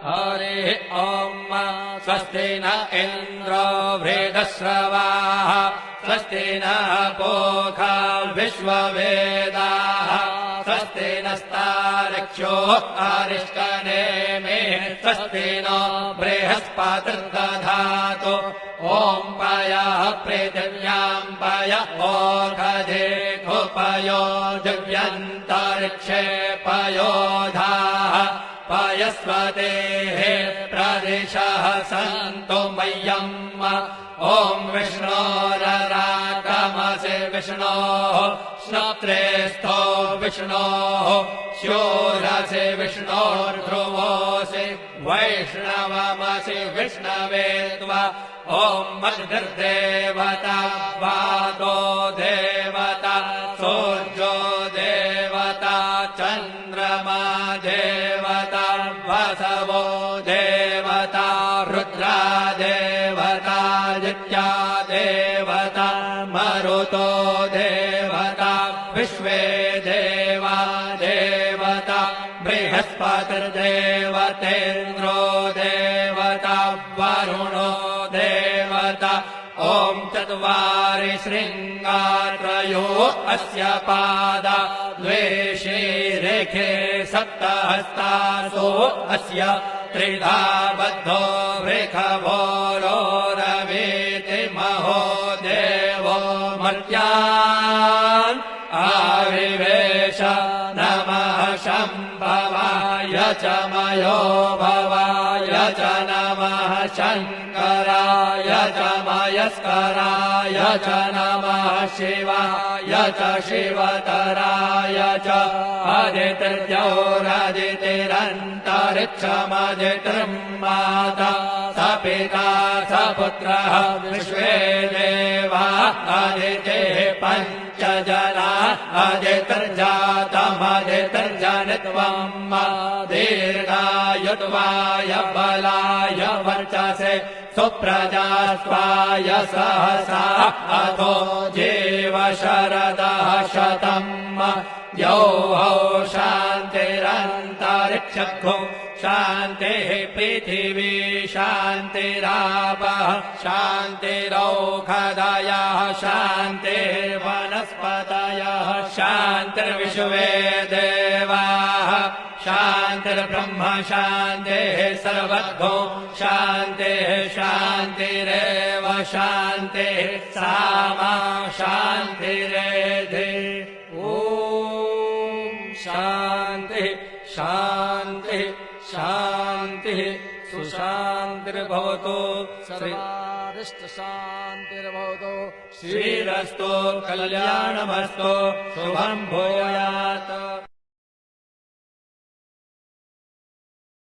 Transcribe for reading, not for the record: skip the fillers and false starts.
हरिः ॐ स्वस्ति न इन्द्रो वृद्धश्रवाः स्वस्ति नः पूषा विश्ववेदाः स्वस्ति नस्तार्क्ष्यो अरिष्टनेमिः स्वस्ति नो बृहस्पतिर्दधातु ॐ पयः पृथिव्याम् पय ओषधेऽपयो दिव्यन्तरिक्षे पयोधाः पयस्वतेः प्रदिशः सन्तु मह्यम् ॐ विष्णोररागमसि विष्णोः श्रोत्रेस्थो विष्णोः शूरसि विष्णोर्ध्रुवोऽसि वैष्णवमसि विष्णवे त्वा ॐ मद्गर्देवता वातो देवता सूर्यो देवता चन्द्रमा देवता वसवो देवता रुद्रा देवता नित्या देवता मरुतो देवता विश्वे देवा देवता बृहस्पतिर्देवतेन्द्रो देवता वरुणो देवता ॐ चत्वारि शृङ्गात्रयो अस्य पादा द्वे शीरेखे सप्तहस्तासो अस्य त्रिधा बद्धो वृषभो रवीति महो देवो मर्त्यान् आविवेश नमः शम्भवाय च मयो भवाय च नमः शङ्कराय च मयस्कराय च नमः शिवाय च शिवतराय च अदितिर्जौरदितिरन्तरिक्षमदितिर्माता स पिता स पुत्रः विश्वे देवा अदितिः पञ्चजना अदितिर्जातमदितिर्जनित्वम् दीर्घायुत्वाय बलाय वर्चसे सुप्रजास्वाय सहसा अथो जीव शरदः शतम् यौः शान्तिरन्तरिक्षो शान्तिः पृथिवी शान्तिरापः शान्तिरौषधयः शान्तिर्वनस्पतयः शान्तिर्विश्वे देवाः शान्तिर्ब्रह्म शान्तिः सर्वतो शान्तिः शान्तिरेव शान्तिः सामा शान्तिरेधि ॐ शान्तिः शान्तिः शान्तिः सुशान्तिर्भवतु सर्वारिष्टशान्तिर्भवतु श्रीरस्तु कल्याणमस्तु शुभम् भूयात्।